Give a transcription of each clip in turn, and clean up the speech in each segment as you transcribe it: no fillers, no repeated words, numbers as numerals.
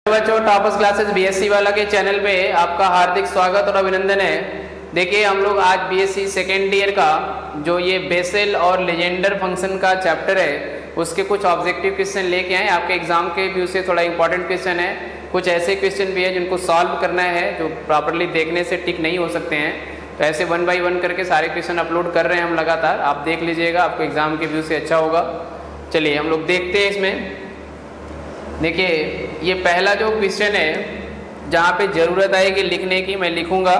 बच्चों, toppers classes BSc वाला के चैनल पे आपका हार्दिक स्वागत और अभिनंदन है। देखिए, हम लोग आज बीएससी सेकेंड ईयर का जो ये बेसेल और लेजेंडर फंक्शन का चैप्टर है उसके कुछ ऑब्जेक्टिव क्वेश्चन लेके आए। आपके एग्जाम के व्यू से थोड़ा इंपॉर्टेंट क्वेश्चन है, कुछ ऐसे क्वेश्चन भी है जिनको सॉल्व करना है जो प्रॉपरली देखने से टिक नहीं हो सकते हैं। तो ऐसे 1 बाय 1 करके सारे क्वेश्चन अपलोड कर रहे हैं हम लगातार, आप देख लीजिएगा, आपको एग्जाम के व्यू से अच्छा होगा। चलिए हम लोग देखते हैं इसमें। देखिए, ये पहला जो क्वेश्चन है जहाँ पे ज़रूरत आएगी लिखने की, मैं लिखूँगा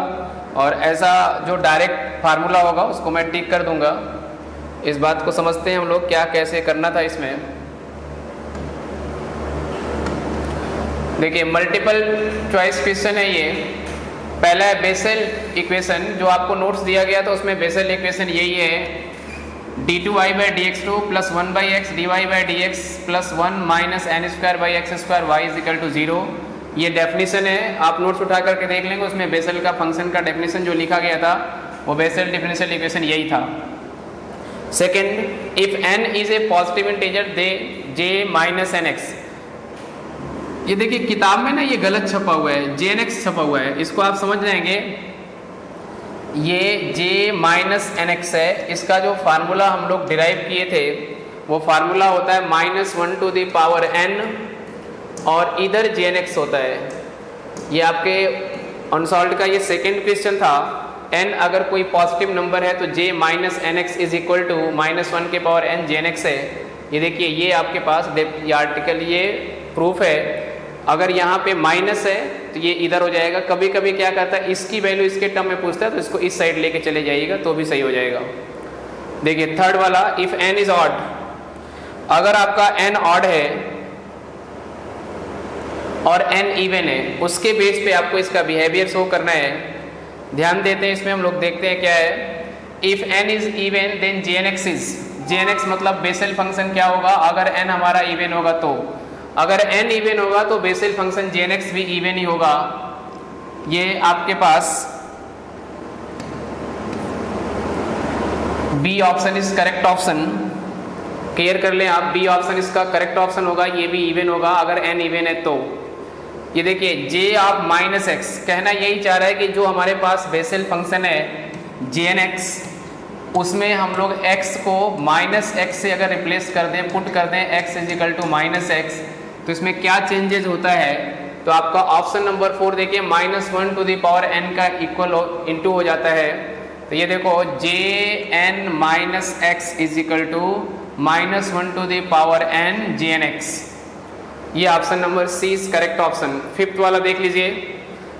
और ऐसा जो डायरेक्ट फार्मूला होगा उसको मैं टिक कर दूँगा। इस बात को समझते हैं हम लोग क्या कैसे करना था इसमें। देखिए, मल्टीपल चॉइस क्वेश्चन है ये। पहला है बेसेल इक्वेशन, जो आपको नोट्स दिया गया था उसमें बेसेल इक्वेशन यही है, d2y/dx2 plus 1/x dy/dx plus 1 minus n² y is equal to 0। ये डेफिनेशन है, आप नोट्स उठा करके देख लेंगे, उसमें बेसेल का फंक्शन का डेफिनेशन जो लिखा गया था वो बेसेल डिफरेंशियल इक्वेशन यही था। Second, if n is a positive integer they j minus nx। ये देखिए किताब में ना ये गलत छपा हुआ है, jnx छपा हुआ है, इसको आप समझ जाएंगे। ये j माइनस nx है, इसका जो फार्मूला हम लोग डिराइव किए थे वो फार्मूला होता है -1 टू द पावर n और इधर jnx होता है। ये आपके अनसॉल्व्ड का ये सेकेंड क्वेश्चन था। n अगर कोई पॉजिटिव नंबर है तो j minus nx is equal to -1 के पावर n jnx है। ये देखिए, ये आपके पास ये आर्टिकल ये प्रूफ है। अगर यहाँ पे माइनस है तो ये इधर हो जाएगा। कभी कभी क्या करता है, इसकी वैल्यू इसके टर्म में पूछता है तो इसको इस साइड लेके चले जाइएगा तो भी सही हो जाएगा। देखिए थर्ड वाला, इफ n इज ऑड, अगर आपका n ऑड है और n इवन है, उसके बेस पे आपको इसका बिहेवियर शो करना है। ध्यान देते हैं इसमें, हम लोग देखते हैं क्या है। If n is even then jnx is, jnx मतलब बेसेल फंक्शन क्या होगा, अगर n हमारा इवन होगा तो, अगर n इवन होगा तो बेसेल फंक्शन jnx भी इवन ही होगा। ये आपके पास B option is correct option, clear कर लें आप, बी ऑप्शन इसका करेक्ट ऑप्शन होगा, ये भी इवन होगा अगर n इवन है तो। ये देखिए j ऑफ माइनस एक्स, कहना यही चाह रहा है कि जो हमारे पास बेसेल फंक्शन है jnx, उसमें हम लोग x को माइनस एक्स से अगर रिप्लेस कर दें, पुट कर दें x is equal to minus X, तो इसमें क्या चेंजेस होता है। तो आपका ऑप्शन नंबर 4 देखिए, -1 टू द पावर n का इक्वल इंटू हो जाता है। तो ये देखो jn minus X is equal to -1 to the power n jnx। ये option number C is correct option. Fifth वाला देख लीजिए,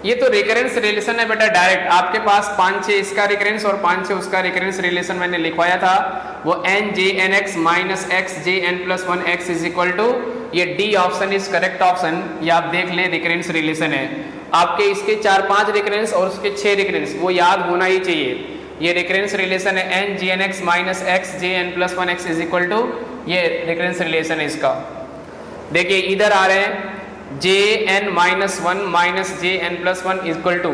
ये तो रिकरेंस रिलेशन है बेटा, डायरेक्ट आपके पास 5-6 इसका रिकरेंस और 5-6 उसका रिकरेंस रिलेशन मैंने लिखवाया था, वो n jnx minus x jn plus 1x is equal to, ये D option is correct option. ये आप देख लें, रिकरेंस रिलेशन है आपके, इसके 4-5 रिकरेंस और उसके 6 रिकरेंस वो याद होना ही चाहिए। ये रिकरेंस रिलेशन है n jnx minus x jn plus 1x is equal to, ये रिकरेंस रिलेशन है इसका। देखिए इधर आ रहे हैं jn minus 1 minus jn plus 1 equal to,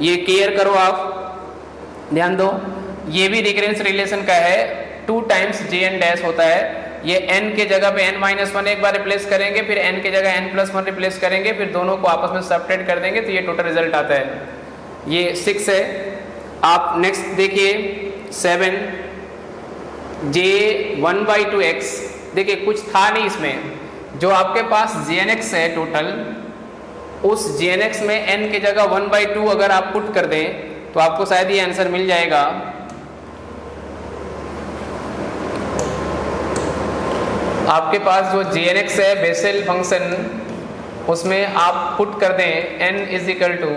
ये क्लियर करो आप, ध्यान दो, ये भी रिकरेंस रिलेशन का है, 2 टाइम्स jn डैश होता है। ये n के जगह पे n माइनस 1 एक बार रिप्लेस करेंगे, फिर n के जगह n प्लस 1 रिप्लेस करेंगे, फिर दोनों को आपस में सब्ट्रैक्ट कर देंगे तो ये टोटल रिजल्ट आता है। ये 6 है। आप नेक्स्ट देखिए 7, j1/2x। देखिए कुछ था नहीं इसमें, जो आपके पास jnx है टोटल, उस jnx में n के जगह 1/2 अगर आप पुट कर दें तो आपको शायद ये आंसर मिल जाएगा। आपके पास जो jnx है बेसेल फंक्शन, उसमें आप पुट कर दें n is equal to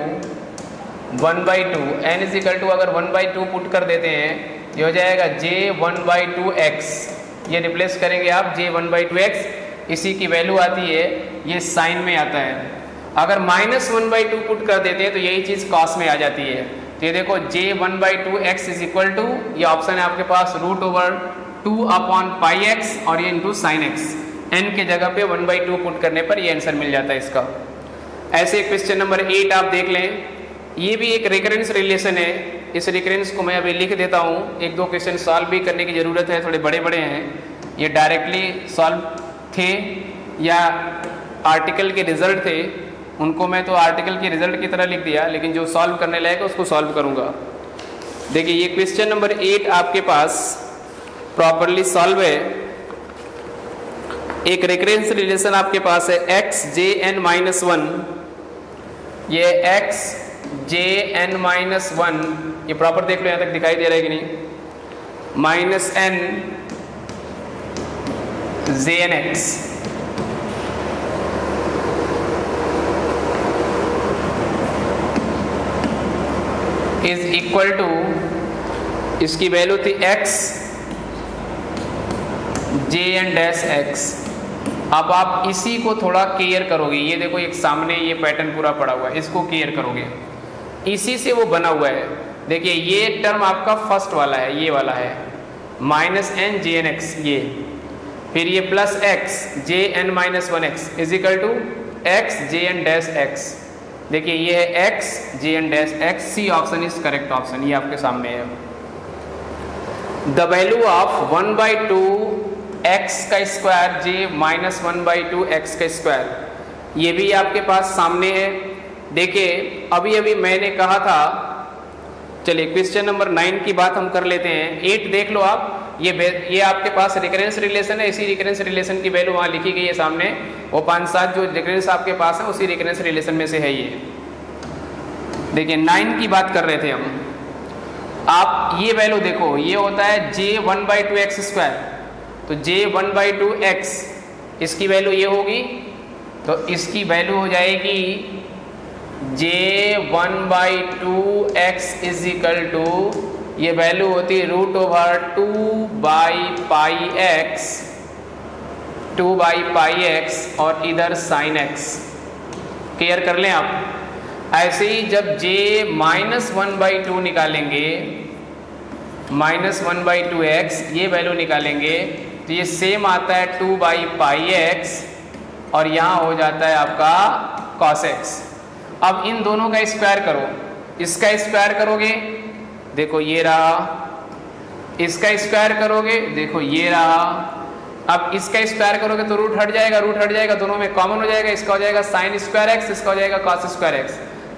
1/2, n is equal to अगर 1/2 पुट कर देते हैं ये हो जाएगा j1/2x, ये रिप्लेस करेंगे आप j1/2x, इसी की वैल्यू आती है, ये साइन में आता है। अगर -1/2 पुट कर देते हैं तो यही चीज़ कॉस में आ जाती है। तो ये देखो j1/2x इज इक्वल टू, ये ऑप्शन है आपके पास √2/πx और ये इंटू साइन x, n के जगह पे 1/2 पुट करने पर ये आंसर मिल जाता है इसका। ऐसे क्वेश्चन नंबर 8 आप देख लें, ये भी एक रिकरेंस रिलेशन है। इस रिकरेंस को मैं अभी लिख देता हूँ, 1-2 क्वेश्चन सॉल्व भी करने की ज़रूरत है, थोड़े बड़े बड़े हैं, ये डायरेक्टली सॉल्व थे या आर्टिकल के रिजल्ट थे उनको मैं तो आर्टिकल के रिजल्ट की तरह लिख दिया, लेकिन जो सॉल्व करने लायक है उसको सॉल्व करूंगा। देखिए ये क्वेश्चन नंबर 8 आपके पास प्रॉपरली सॉल्व है। एक रिकरेंस रिलेशन आपके पास है x jn-1, ये x jn-1, ये प्रॉपर देख लो, यहां तक दिखाई दे रहा है कि नहीं, minus n jnx is equal to, इसकी वैल्यू थी x jn-x। अब आप इसी को थोड़ा केयर करोगे, ये देखो एक सामने ये पैटर्न पूरा पड़ा हुआ है, इसको केयर करोगे, इसी से वो बना हुआ है। देखिए ये टर्म आपका फर्स्ट वाला है, ये वाला है माइनस n jn-x, ये फिर ये plus x jn-1x is equal to x jn-x। देखिए ये है x jn-x, C option is correct option, ये आपके सामने है। द वैल्यू ऑफ 1/2 x का स्क्वायर j-1/2 x का स्क्वायर, ये भी आपके पास सामने है। देखिए अभी अभी मैंने कहा था, चलिए क्वेश्चन नंबर 9 की बात हम कर लेते हैं। 8 देख लो आप, ये आपके पास रिकरेंस रिलेशन है, इसी रिकरेंस रिलेशन की वैल्यू वहाँ लिखी गई है सामने, वो 5-7 जो रिकरेंस आपके पास है उसी रिकरेंस रिलेशन में से है ये। देखिए 9 की बात कर रहे थे हम, आप ये वैल्यू देखो, ये होता है j1/2 x स्क्वायर, तो j1/2 x इसकी वैल्यू ये होगी, तो इसकी वैल्यू हो जाएगी j1/2 x is equal to, ये वैल्यू होती है √2/πx और इधर sin x। क्लियर कर लें आप। ऐसे ही जब j-1/2 निकालेंगे, -1/2x ये वैल्यू निकालेंगे, तो ये सेम आता है 2/πx और यहाँ हो जाता है आपका cos x। अब इन दोनों का स्क्वायर करो, इसका स्क्वायर करोगे, देखो ये रहा, इसका स्क्वायर करोगे, देखो ये रहा। अब इसका स्क्वायर करोगे तो रूट हट जाएगा, दोनों में कॉमन हो जाएगा, इसका हो जाएगा sin स्क्वायर x, इसका हो जाएगा cos स्क्वायर x।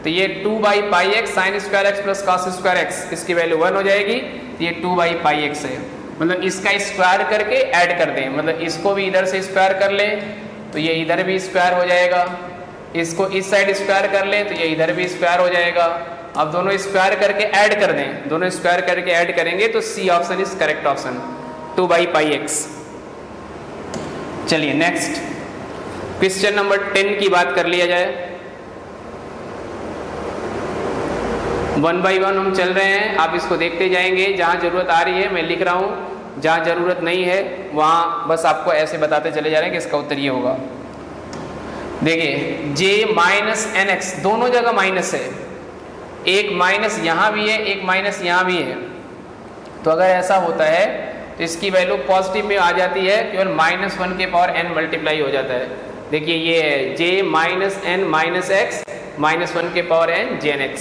तो ये 2/πx sin square x plus cos square x, इसकी वैल्यू 1 हो जाएगी, तो ये 2/πx है। मतलब इसका स्क्वायर करके ऐड कर दें, मतलब इसको भी इधर से स्क्वायर कर ले तो ये इधर भी स्क्वायर हो जाएगा, इसको इस साइड स्क्वायर कर ले तो ये इधर भी स्क्वायर हो जाएगा। अब दोनों स्क्वायर करके ऐड कर दें, दोनों स्क्वायर करके ऐड करेंगे तो C option is correct option, 2/πx। चलिए नेक्स्ट क्वेश्चन नंबर 10 की बात कर लिया जाए। 1 by 1 हम चल रहे हैं, आप इसको देखते जाएंगे, जहां जरूरत आ रही है मैं लिख रहा हूं, जहां जरूरत नहीं है वहां बस आपको ऐसे बताते चले जा रहे हैं कि इसका उत्तर ये होगा। देखिए j-nx दोनों जगह माइनस है, एक माइनस यहाँ भी है, एक माइनस यहाँ भी है, तो अगर ऐसा होता है तो इसकी वैल्यू पॉजिटिव में आ जाती है, केवल -1 के पावर n मल्टीप्लाई हो जाता है। देखिए ये है j-n-x -1 के पावर n jnx,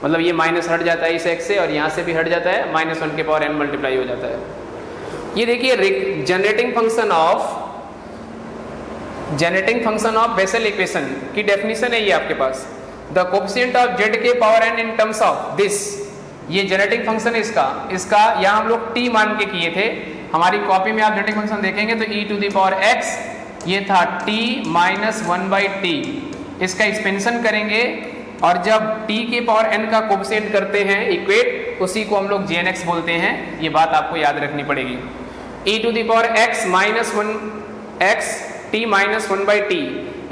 मतलब ये माइनस हट जाता है इस x से और यहाँ से भी हट जाता है, -1 के पावर n मल्टीप्लाई हो जाता है। ये देखिए generating function of Bessel equation की डेफिनेशन है ये आपके पास, द कोफिशिएंट ऑफ z के power n in terms of this, ये जनरेटिंग फंक्शन है इसका यहाँ हम लोग t मान के किए थे। हमारी कॉपी में आप जनरेटिंग फंक्शन देखेंगे तो e⁻x ये था t - 1/t, इसका एक्सपेंशन करेंगे और जब t के पावर n का कोफिशिएंट करते हैं इक्वेट, उसी को हम लोग jnx बोलते हैं, ये बात आपको याद रखनी पड़ेगी। e⁻x - 1x t - 1/t,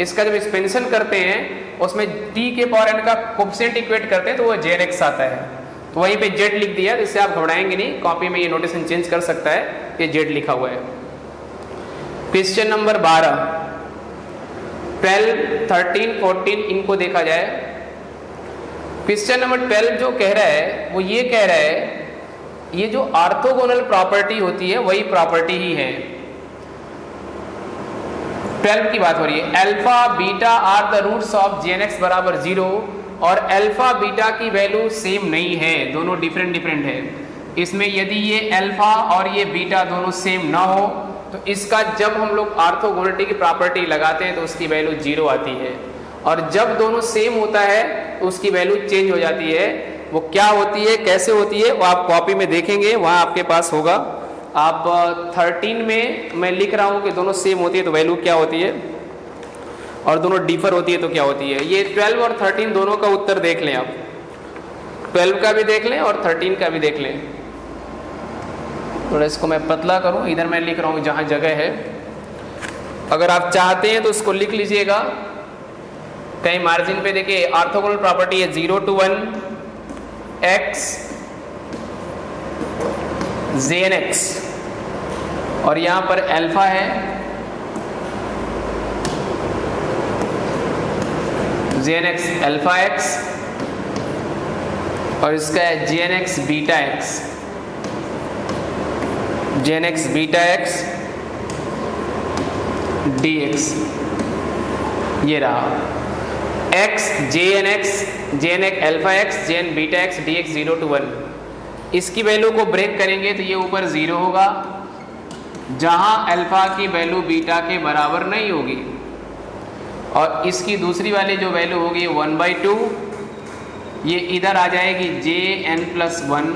इसका जब एक्सपेंशन करते हैं उसमें t के पावर n का कोफिशिएंट इक्वेट करते हैं तो वो jnx आता है, तो वहीं पे z लिख दिया, इससे आप घबराएंगे नहीं, कॉपी में ये नोटेशन चेंज कर सकता है, ये z लिखा हुआ है। क्वेश्चन नंबर 12, 12, 13, 14 इनको देखा जाए। क्वेश्चन नंबर 12 जो कह रहा है वो ये कह रहा है, ये जो ऑर्थोगोनल प्रॉपर्टी होती है वही प्रॉपर्टी ही है। 12 की बात हो रही है, alpha beta are the roots of jnx बराबर 0 और अल्फा बीटा की वैल्यू सेम नहीं है, दोनों डिफरेंट है। इसमें यदि ये अल्फा और ये बीटा दोनों सेम ना हो तो इसका जब हम लोग ऑर्थोगोनलिटी की प्रॉपर्टी लगाते हैं तो उसकी वैल्यू 0 आती है, और जब दोनों सेम होता है तो उसकी वैल्यू चेंज हो जाती है। वो क्या होती है, कैसे होती है, वो आप कॉपी में देखेंगे, वहाँ आपके पास होगा। आप 13 में मैं लिख रहा हूँ कि दोनों सेम होती है तो वैल्यू क्या होती है, और दोनों डिफर होती है तो क्या होती है। ये 12 और 13 दोनों का उत्तर देख लें आप, 12 का भी देख लें और 13 का भी देख लें। थोड़ा इसको मैं पतला करूं, इधर मैं लिख रहा हूं जहां जगह है, अगर आप चाहते हैं तो इसको लिख लीजिएगा कहीं मार्जिन पे। देखिए ऑर्थोगोनल प्रॉपर्टी है 0 to 1 x jnx, और यहां पर अल्फा है jnx अल्फा x, और इसका है jnx beta x, jnx beta x dx। ये रहा x jnx alpha x jn beta x dx 0 to 1। इसकी वैल्यू को ब्रेक करेंगे तो ये ऊपर 0 होगा, जहां अल्फा की वैल्यू बीटा के बराबर नहीं होगी, और इसकी दूसरी वाली जो वैल्यू होगी 1/2, ये इधर आ जाएगी jn+1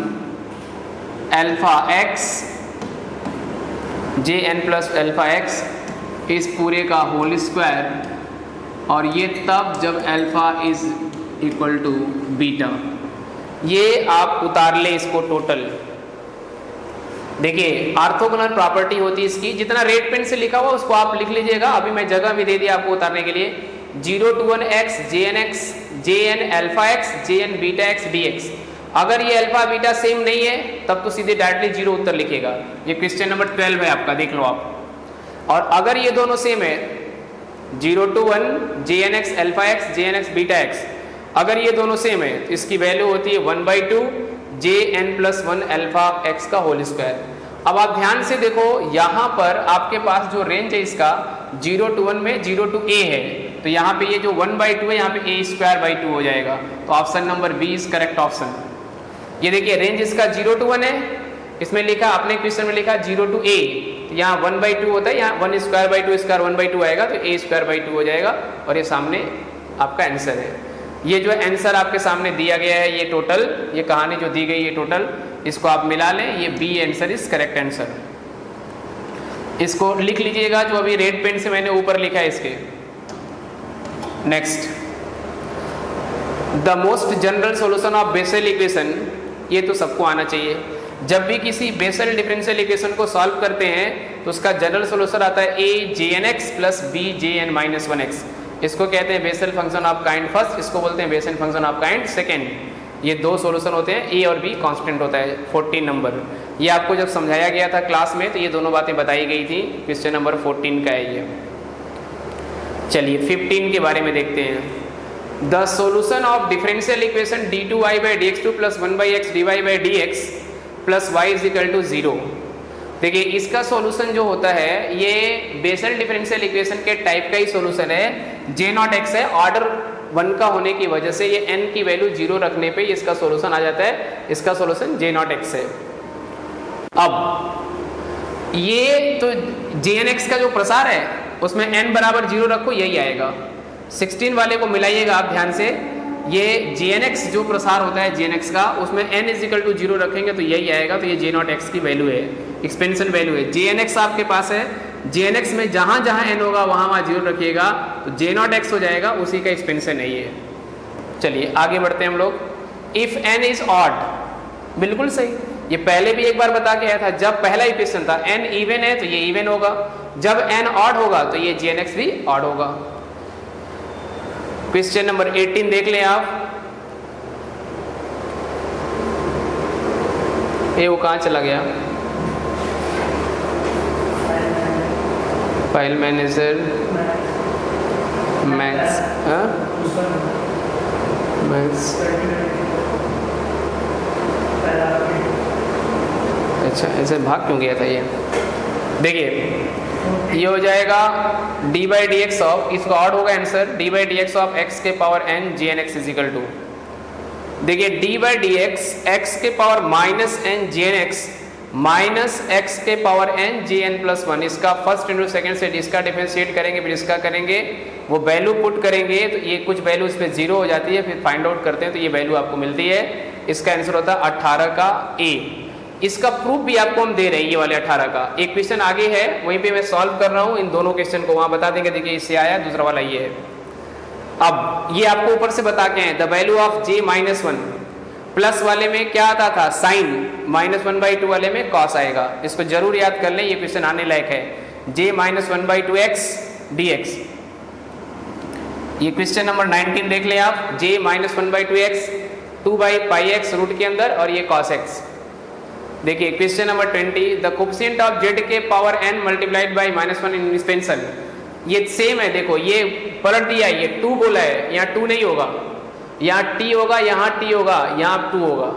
अल्फा x jn+α(x) इस पूरे का होल स्क्वायर, और ये तब जब alpha is equal to beta. ये आप उतार ले इसको टोटल। देखिए ऑर्थोगोनल प्रॉपर्टी होती है इसकी, जितना रेड पेन से लिखा हुआ उसको आप लिख लीजिएगा, अभी मैं जगह भी दे दिया आपको उतारने के लिए। 0 to 1 x jn alpha x jn beta x dx। अगर ये अल्फा बीटा सेम नहीं है तब तो सीधे डायरेक्टली 0 उत्तर लिखेगा। ये क्वेश्चन नंबर 12 है आपका, देख लो आप। और अगर ये दोनों सेम है 0 to 1 jnx alpha x jnx beta x, अगर ये दोनों सेम है तो इसकी वैल्यू होती है 1/2 jn+1 अल्फा x का होल स्क्वायर। अब आप ध्यान से देखो, यहाँ पर आपके पास जो रेंज है इसका 0 to 1 में 0 to a है, तो यहाँ पे ये जो 1/2 है यहाँ पे a²/2 हो जाएगा। तो option number B is correct option. ये देखिए रेंज इसका 0 to 1 है, इसमें लिखा अपने क्वेश्चन में लिखा 0 to a, तो यहाँ 1/2 होता है, यहाँ 1²/2 स्क्वायर 1/2 आएगा तो a²/2 हो जाएगा, और ये सामने आपका आंसर है। ये जो आंसर आपके सामने दिया गया है, ये टोटल, ये कहानी जो दी गई है टोटल, इसको आप मिला लें, ये B answer is correct answer. इसको लिख लीजिएगा जो अभी रेड पेन से मैंने ऊपर लिखा है इसके। Next, the most general solution of Bessel equation, ये तो सबको आना चाहिए। जब भी किसी बेसल डिफरेंशियल इक्वेशन को सॉल्व करते हैं तो उसका जनरल सॉल्यूशन आता है a jnx plus b jn-1x। इसको कहते हैं Bessel function of kind first, इसको बोलते हैं Bessel function of kind second. ये दो सॉल्यूशन होते हैं, a और b कांस्टेंट होता है 14 नंबर। ये आपको जब समझाया गया था क्लास में तो ये दोनों बातें बताई गई थी। क्वेश्चन नंबर 14 का है ये। चलिए 15 के बारे में देखते हैं। The solution of differential equation d2y/dx2 plus 1/x dy/dx plus y is equal to 0। देखिए इसका सॉल्यूशन जो होता है ये बेसल डिफरेंशियल इक्वेशन के टाइप का ही सॉल्यूशन है। j0x है, ऑर्डर 1 का होने की वजह से ये n की वैल्यू 0 रखने पे इसका सॉल्यूशन आ जाता है। इसका सॉल्यूशन j0x है। अब ये तो jnx का जो प्रसार है उसमें n बराबर 0 रखो, यही आएगा। 16 वाले को मिलाइएगा आप ध्यान से। ये jnx जो प्रसार होता है jnx का, उसमें n इज इक्वल टू 0 रखेंगे तो यही आएगा। तो ये j0x की वैल्यू है, एक्सपेंशन वैल्यू है। jnx आपके पास है, jnx में जहां जहां n होगा वहां वहां 0 रखिएगा तो j0x हो जाएगा, उसी का एक्सपेंशन है ये। चलिए आगे बढ़ते हैं हम लोग। इफ n इज ऑड, बिल्कुल सही, ये पहले भी एक बार बता के आया था। जब पहला इक्वेशन था n इवन है तो ये इवन होगा, जब n ऑड होगा तो ये jnx भी ऑड होगा। क्वेश्चन नंबर 18 देख लें आप। ये वो कहाँ चला गया? फाइल मैनेजर, मैथ्स, मैथ्स, अच्छा ऐसे भाग क्यों गया था ये? देखिए ये हो जाएगा d/dx ऑफ, इसका ऑड होगा आंसर, d/dx ऑफ x के power n jnx is equal to. देखिए d/dx x के power -n jnx minus x के पावर एन जे एन प्लस वन, इसका फर्स्ट इंटू सेकेंड से इसका डिफरेंशिएट करेंगे, फिर इसका करेंगे, वो वैल्यू पुट करेंगे तो ये कुछ वैल्यू इस पर जीरो हो जाती है, फिर फाइंड आउट करते हैं तो ये वैल्यू आपको मिलती है। इसका आंसर होता है 18 का ए। इसका प्रूफ भी आपको हम दे रहे हैं, ये वाले 18 का। एक क्वेश्चन आगे है वहीं पे मैं सॉल्व कर रहा हूँ, इन दोनों क्वेश्चन को वहां बता देंगे, देखिए इससे आया, दूसरा वाला ये है। अब ये आपको ऊपर से बता के हैं the value of J minus one, plus वाले में क्या आता था साइन, -1/2 वाले में कॉस आएगा। इसको जरूर याद कर लें, ये क्वेश्चन आने लायक है। j -1/2 x dx, ये क्वेश्चन नंबर 19 देख लें आप। j -1/2 x 2/πx रूट के अंदर और ये cos x। देखिए question number 20 the coefficient of z के power n multiplied by -1 in expansion, ये सेम है। देखो ये पलट दिया, ये 2 बोला है, यहाँ 2 नहीं होगा, यहाँ t होगा, यहाँ t होगा, यहाँ 2 होगा।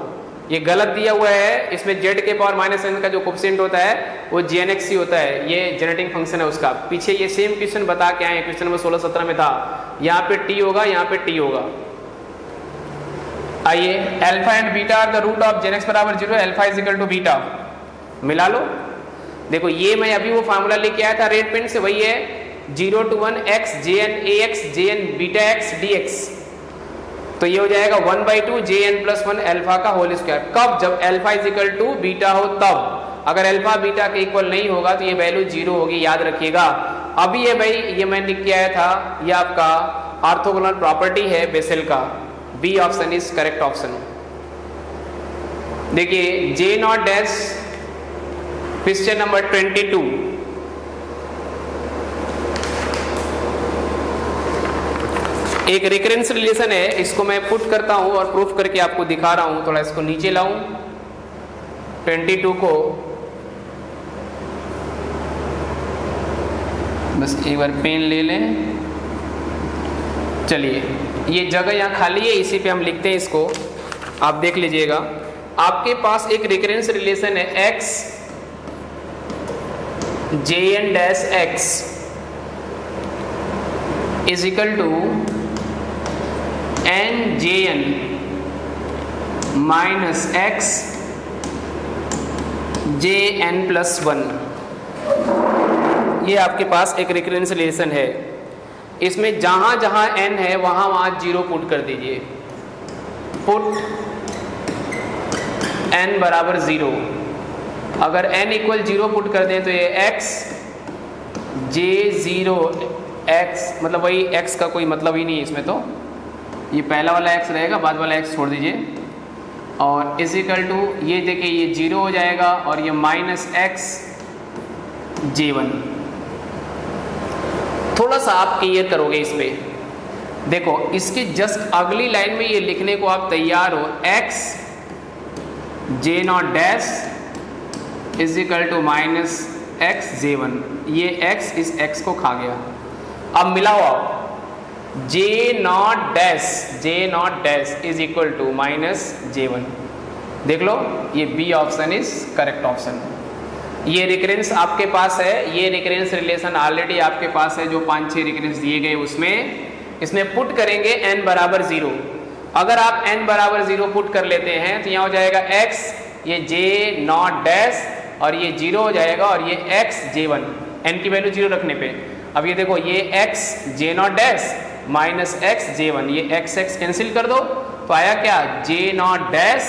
ये गलत दिया हुआ है, इसमें z के पावर -n का जो कोफिशिएंट होता है वो gnx ही होता है, ये जेनेटिंग फंक्शन है उसका। पीछे ये सेम क्वेश्चन बता के आए, क्वेश्चन नंबर 16-17 में था, यहाँ पे t होगा, यहाँ पे t होगा। आइए alpha and beta are the root of gnx बराबर 0, alpha is equal to beta, मिला लो। देखो ये मैं अभी वो फार्मूला लेके आया था रेड पेन से, वही है 0 to 1 x jn ax jn beta x dx, तो ये हो जाएगा 1/2 jn प्लस 1 अल्फा का होल स्क्वायर। कब? जब alpha is equal to beta हो तब। अगर अल्फा बीटा के इक्वल नहीं होगा तो ये वैल्यू 0 होगी, याद रखिएगा। अभी ये भाई ये मैं लिख के आया था, ये आपका ऑर्थोगोनल प्रॉपर्टी है बेसेल का। B option is correct option. देखिए J not dash, question number 22, एक रिकरेंस रिलेशन है, इसको मैं पुट करता हूं और प्रूफ करके आपको दिखा रहा हूं। थोड़ा इसको नीचे लाऊं, 22 को बस एक बार पेन ले लें। चलिए ये जगह यहाँ खाली है, इसी पे हम लिखते हैं इसको, आप देख लीजिएगा। आपके पास एक रिकरेंस रिलेशन है x jn dash x is equal to n jn minus x jn plus 1, ये आपके पास एक रिकरेंस रिलेशन है। इसमें जहां जहां n है वहां वहां 0 पुट कर दीजिए, पुट n बराबर 0। अगर n इक्वल 0 पुट कर दें तो ये x j0 x, मतलब वही x का कोई मतलब ही नहीं है इसमें, तो ये पहला वाला x रहेगा, बाद वाला x छोड़ दीजिए, और इज इक्वल टू ये देखिए ये 0 हो जाएगा और ये माइनस x j1। थोड़ा सा आप क्लियर करोगे इस पे, देखो इसके जस्ट अगली लाइन में ये लिखने को आप तैयार हो, x j0 dash is equal to minus x j1, ये x इस x को खा गया। अब मिलाओ आप, j0 dash is equal to minus j1, देख लो ये B option is correct option. ये रिकरेंस आपके पास है, ये रिकरेंस रिलेशन ऑलरेडी आपके पास है, जो 5-6 रिकरेंस दिए गए उसमें, इसमें पुट करेंगे n बराबर 0। अगर आप n बराबर 0 पुट कर लेते हैं तो यहाँ हो जाएगा x, ये j0 डैश और ये 0 हो जाएगा और ये x j1, n की वैल्यू 0 रखने पे। अब ये देखो ये x j0 dash minus x j1, ये x x कैंसिल कर दो तो आया क्या, j0 dash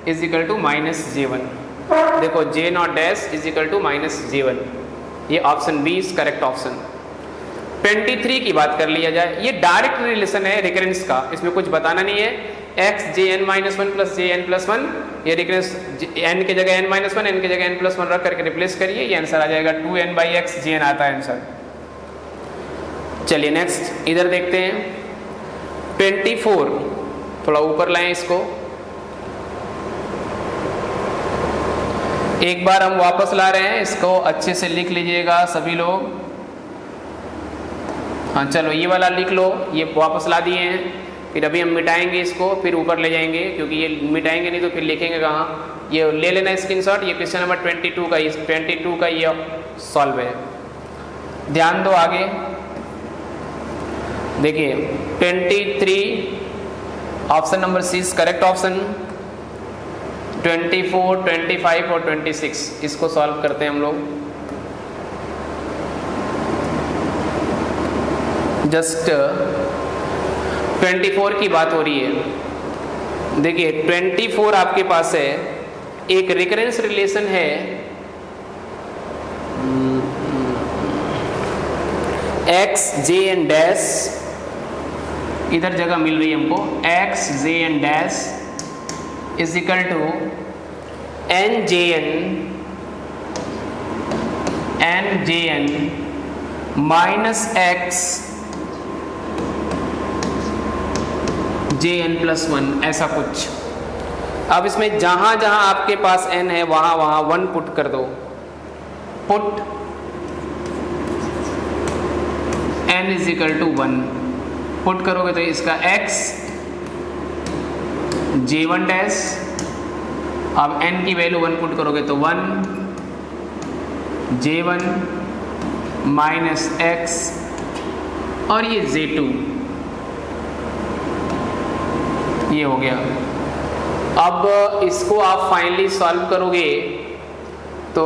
is equal to minus j1। देखो j0 dash is equal to minus j1, ये option B is correct option. 23 की बात कर लिया जाए, ये डायरेक्ट रिलेशन है रिकरेंस का, इसमें कुछ बताना नहीं है। x jn minus 1 plus jn plus 1, ये रिकरेंस n के जगह n माइनस 1, n के जगह n प्लस 1 रख करके रिप्लेस करिए, ये आंसर आ जाएगा 2n बाई x jn आता है आंसर। चलिए नेक्स्ट इधर देखते हैं 24, थोड़ा ऊपर लाएं इसको, एक बार हम वापस ला रहे हैं, इसको अच्छे से लिख लीजिएगा सभी लोग। हाँ चलो ये वाला लिख लो, ये वापस ला दिए हैं, फिर अभी हम मिटाएंगे इसको, फिर ऊपर ले जाएंगे, क्योंकि ये मिटाएंगे नहीं तो फिर लिखेंगे कहाँ। ये ले लेना स्क्रीनशॉट, ये क्वेश्चन नंबर 22 का, इस 22 का ये सॉल्व है, ध्यान दो आगे। देखिए 23 option number C is correct option. 24, 25 और 26 इसको सॉल्व करते हैं हम लोग। जस्ट 24 की बात हो रही है। देखिए 24 आपके पास है, एक रिकरेंस रिलेशन है एक्स जे एन डैश, इधर जगह मिल रही है हमको, X J N dash is equal to N J N minus X J N plus 1, ऐसा कुछ। अब इसमें जहां जहां आपके पास n है वहां वहां 1 पुट कर दो। Put n is equal to 1 put करोगे तो इसका x J1 डैश, अब n की वैल्यू 1 पुट करोगे तो 1 J1 माइनस x और ये J2, ये हो गया। अब इसको आप फाइनली सॉल्व करोगे तो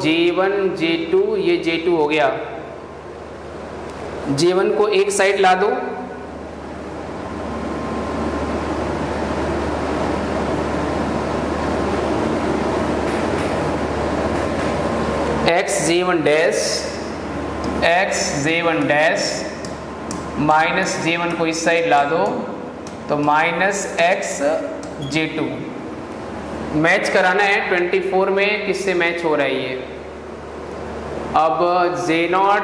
J1 J2 ये J2 हो गया। J1 को एक साइड ला दो, x J1 dash minus J1 को इस साइड ला दो तो माइनस x J2। मैच कराना है 24 में, किससे मैच हो रहा है ये। अब J0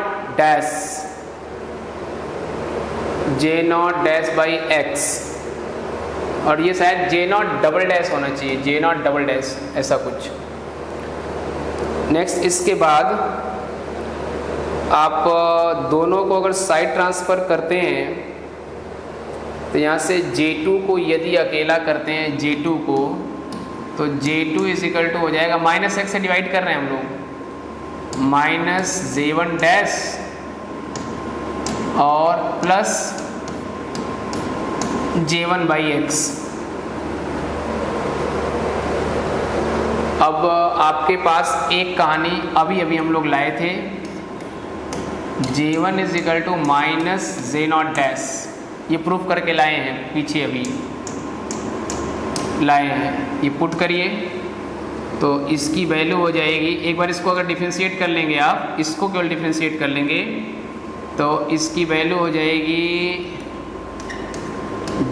डैश बाई x, और ये शायद J0 डबल डैश होना चाहिए, J0 डबल डैश ऐसा कुछ। नेक्स्ट इसके बाद आप दोनों को अगर साइड ट्रांसफ़र करते हैं तो यहाँ से J2 को यदि अकेला करते हैं J2 को, तो J2 इज इक्वल टू हो जाएगा, माइनस x से डिवाइड कर रहे हैं हम लोग, माइनस J1 डैश और प्लस J1 बाई x। अब आपके पास एक कहानी अभी अभी हम लोग लाए थे, J1 is equal to minus J0 dash, ये प्रूफ करके लाए हैं, पीछे अभी लाए हैं। ये पुट करिए तो इसकी वैल्यू हो जाएगी, एक बार इसको अगर डिफरेंशिएट कर लेंगे आप, इसको केवल डिफरेंशिएट कर लेंगे तो इसकी वैल्यू हो जाएगी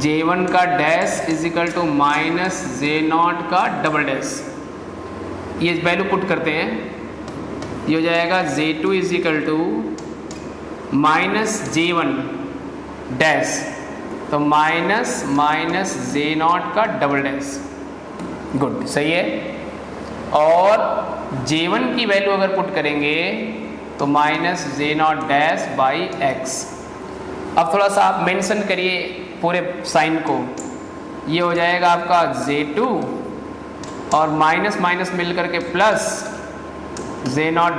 J1 का dash is equal to minus J0 का डबल डैश। ये वैल्यू पुट करते हैं, ये हो जाएगा J2 is equal to minus J1 dash, तो माइनस J0 का डबल डैश। गुड, सही है। और J1 की वैल्यू अगर पुट करेंगे तो minus J0 dash by x। अब थोड़ा सा आप मेंशन करिए पूरे साइन को, ये हो जाएगा आपका J2 और माइनस माइनस मिल करके प्लस J0